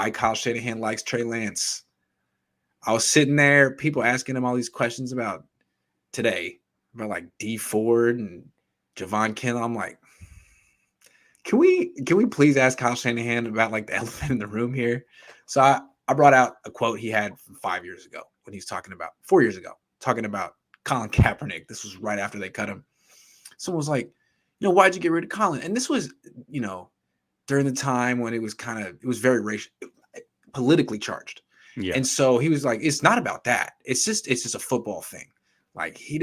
why Kyle Shanahan likes Trey Lance. I was sitting there, people asking him all these questions about today, about like D Ford and Javon Kinlaw. I'm like, can we please ask Kyle Shanahan about like the elephant in the room here? So I brought out a quote he had from 5 years ago when he was talking about 4 years ago, talking about Colin Kaepernick. This was right after they cut him. Someone was like, why'd you get rid of Colin? And this was, during the time when it was very racial, politically charged. Yeah. And so he was like, it's not about that. It's just a football thing. Like he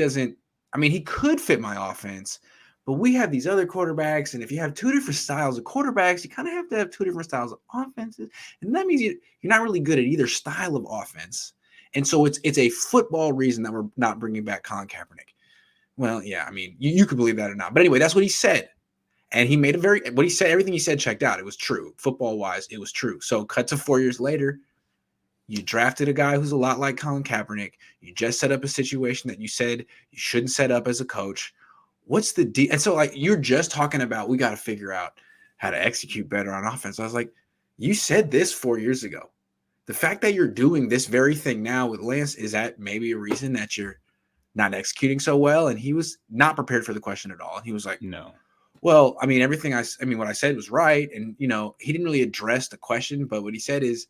could fit my offense, but we have these other quarterbacks. And if you have two different styles of quarterbacks, you kind of have to have two different styles of offenses. And that means you're not really good at either style of offense. And so it's a football reason that we're not bringing back Colin Kaepernick. Well, yeah, I mean, you could believe that or not. But anyway, that's what he said. And he made everything he said checked out. It was true. Football-wise, it was true. So cut to 4 years later, you drafted a guy who's a lot like Colin Kaepernick. You just set up a situation that you said you shouldn't set up as a coach. What's the deal? And so, like, you're just talking about we got to figure out how to execute better on offense. I was like, you said this 4 years ago. The fact that you're doing this very thing now with Lance, is that maybe a reason that you're not executing so well? And he was not prepared for the question at all. And he was like, no. Well, I mean, what I said was right. And, he didn't really address the question, but what he said is,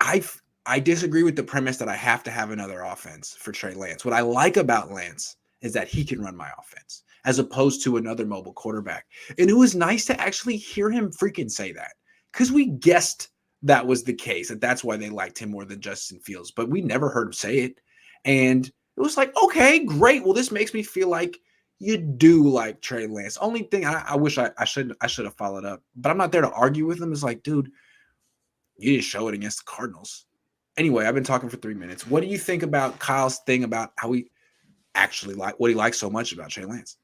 I disagree with the premise that I have to have another offense for Trey Lance. What I like about Lance is that he can run my offense as opposed to another mobile quarterback. And it was nice to actually hear him freaking say that, because we guessed that was the case, and that's why they liked him more than Justin Fields, but we never heard him say it. And it was like, okay, great. Well, this makes me feel like you do like Trey Lance. Only thing I wish I should have followed up, but I'm not there to argue with him. Is like, dude, you didn't show it against the Cardinals. Anyway, I've been talking for 3 minutes. What do you think about Kyle's thing about how he actually what he likes so much about Trey Lance?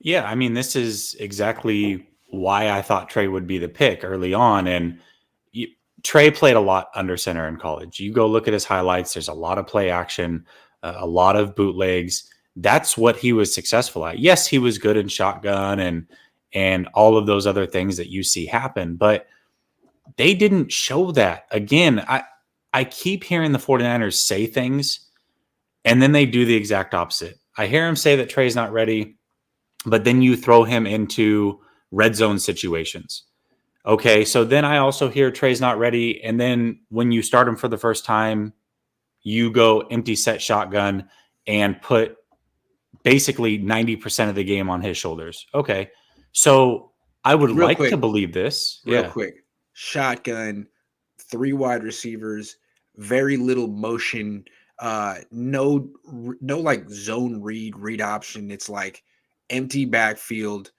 Yeah, I mean, this is exactly why I thought Trey would be the pick early on. And Trey played a lot under center in college. You go look at his highlights. There's a lot of play action, a lot of bootlegs. That's what he was successful at. Yes, he was good in shotgun and all of those other things that you see happen, but they didn't show that. Again, I keep hearing the 49ers say things, and then they do the exact opposite. I hear him say that Trey's not ready, but then you throw him into red zone situations. Okay, so then I also hear Trey's not ready, and then when you start him for the first time, you go empty set shotgun and put basically 90% of the game on his shoulders. Okay, so I would like to believe this. Real quick. Shotgun, 3 wide receivers, very little motion, no like zone read option. It's like empty backfield,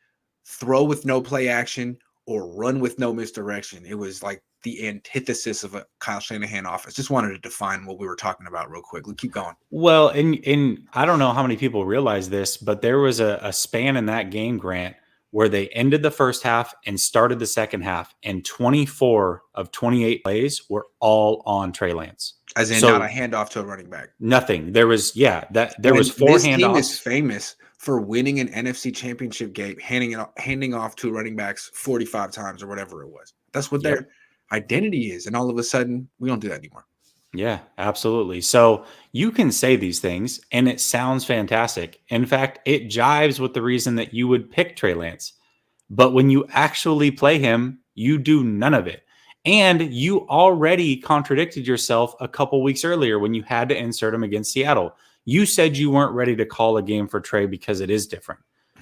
throw with no play action or run with no misdirection. It was like the antithesis of a Kyle Shanahan offense. Just wanted to define what we were talking about real quick. Let's keep going. Well, and I don't know how many people realize this, but there was a span in that game, Grant, where they ended the first half and started the second half, and 24 of 28 plays were all on Trey Lance. As in, not a handoff to a running back. Nothing. There was 4 handoffs. This team is famous for winning an NFC championship game, handing off to running backs 45 times or whatever it was. That's what their identity is. And all of a sudden, we don't do that anymore. Yeah, absolutely. So you can say these things and it sounds fantastic. In fact, it jives with the reason that you would pick Trey Lance. But when you actually play him, you do none of it. And you already contradicted yourself a couple weeks earlier when you had to insert him against Seattle. You said you weren't ready to call a game for Trey because it is different.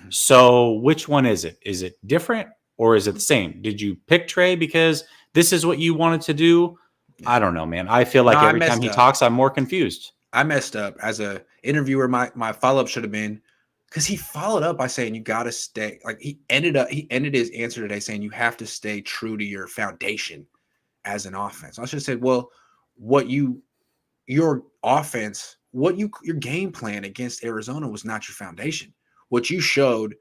So which one is it? Is it different or is it the same? Did you pick Trey because this is what you wanted to do? I don't know, man. I feel like every time he talks, I'm more confused. I messed up as a interviewer. My follow-up should have been, because he followed up by saying you got to stay. Like he ended his answer today saying you have to stay true to your foundation as an offense. I should have said, well, your offense, your game plan against Arizona was not your foundation. What you showed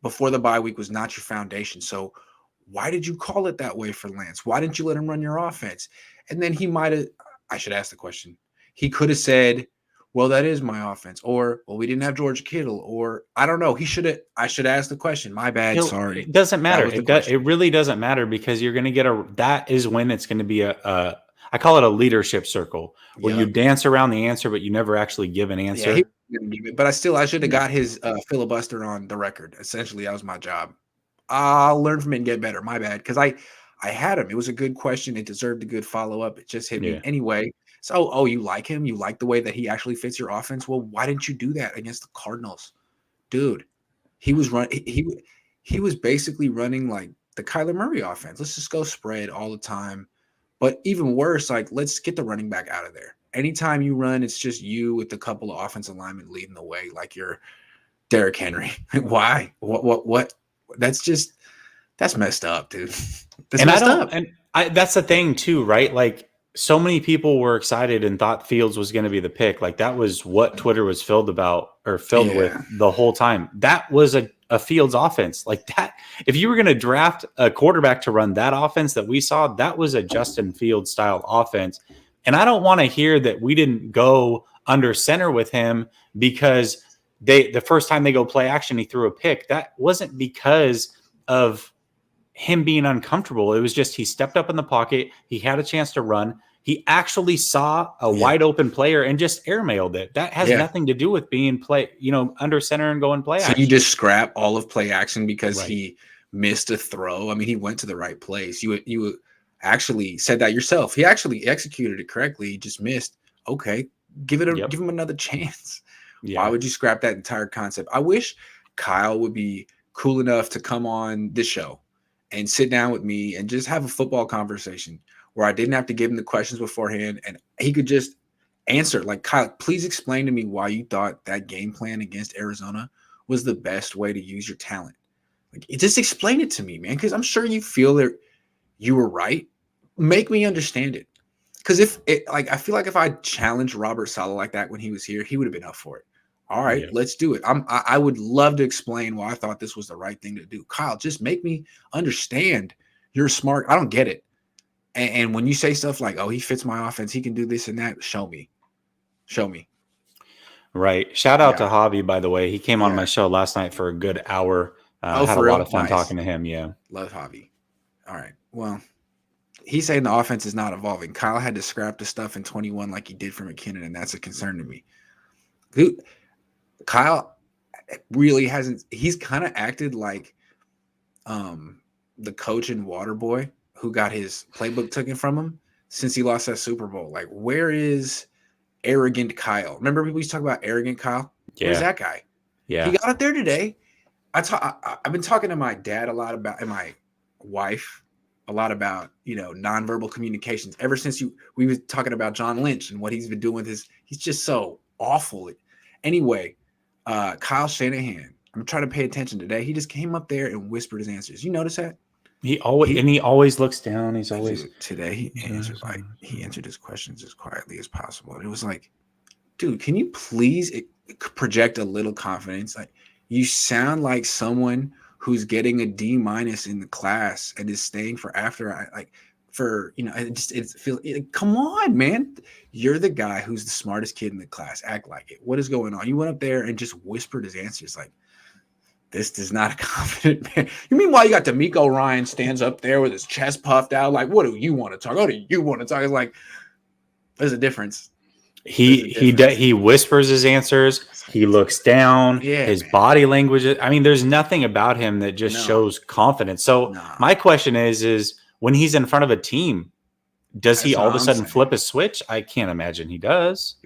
before the bye week was not your foundation. So why did you call it that way for Lance? Why didn't you let him run your offense? And then I should ask the question. He could have said, well, that is my offense. Or, well, we didn't have George Kittle. Or, I don't know. I should ask the question. My bad. Sorry. It doesn't matter. That was the question. It really doesn't matter because you're going to get that is when it's going to be I call it a leadership circle where you dance around the answer, but you never actually give an answer. Yeah, but I should have got his filibuster on the record. Essentially, that was my job. I'll learn from it and get better. My bad. Because I had him. It was a good question. It deserved a good follow-up. It just hit me. Anyway, so, you like him? You like the way that he actually fits your offense? Well, why didn't you do that against the Cardinals? Dude, he was he was basically running like the Kyler Murray offense. Let's just go spread all the time. But even worse, like, let's get the running back out of there. Anytime you run, it's just you with a couple of offensive linemen leading the way, like you're Derrick Henry. Why? What? That's messed up, dude. That's messed up. And that's the thing too, right? Like, so many people were excited and thought Fields was going to be the pick. Like, that was what Twitter was filled with the whole time. That was a Fields offense like that. If you were going to draft a quarterback to run that offense that we saw, that was a Justin Fields style offense. And I don't want to hear that we didn't go under center with him because the first time they go play action, he threw a pick. That wasn't because of him being uncomfortable. It was just he stepped up in the pocket. He had a chance to run. He actually saw a wide open player and just airmailed it. That has nothing to do with being under center and going play action. So you just scrap all of play action because he missed a throw. I mean, he went to the right place. You actually said that yourself. He actually executed it correctly. He just missed. Okay, give him another chance. Yeah. Why would you scrap that entire concept? I wish Kyle would be cool enough to come on this show and sit down with me and just have a football conversation where I didn't have to give him the questions beforehand and he could just answer. Like, Kyle, please explain to me why you thought that game plan against Arizona was the best way to use your talent. Like, just explain it to me, man, because I'm sure you feel that you were right. Make me understand it. Because I feel like if I challenged Robert Saleh like that when he was here, he would have been up for it. All right, let's do it. I would love to explain why I thought this was the right thing to do. Kyle, just make me understand. You're smart. I don't get it. And when you say stuff like, oh, he fits my offense, he can do this and that, show me. Right. Shout out to Javi, by the way. He came on my show last night for a good hour. Had a lot of fun talking to him. Yeah. Love Javi. All right. Well, he's saying the offense is not evolving. Kyle had to scrap the stuff in 21 like he did for McKinnon, and that's a concern to me. Kyle really hasn't – he's kind of acted like the coach in Waterboy who got his playbook taken from him since he lost that Super Bowl. Like, where is arrogant Kyle? Remember people used to talk about arrogant Kyle? Yeah. Where's that guy? Yeah. He got up there today. I've been talking to my dad a lot about – and my wife a lot about, nonverbal communications ever since we were talking about John Lynch and what he's been doing with he's just so awful. Anyway, Kyle Shanahan, I'm trying to pay attention today. He just came up there and whispered his answers. You notice that? He always looks down. He's always today. He answered his questions as quietly as possible. And it was like, dude, can you please project a little confidence? Like, you sound like someone who's getting a D- in the class and is staying for after. Come on, man. You're the guy who's the smartest kid in the class. Act like it. What is going on? You went up there and just whispered his answers. Like, this is not a confident man. You mean why you got D'Amico Ryan stands up there with his chest puffed out? Like, what do you want to talk? What do you want to talk? It's like, there's a difference. He whispers his answers. He looks down. Yeah, his body language. I mean, there's nothing about him that just shows confidence. So my question is when he's in front of a team, does he all of a sudden flip a switch? I can't imagine he does.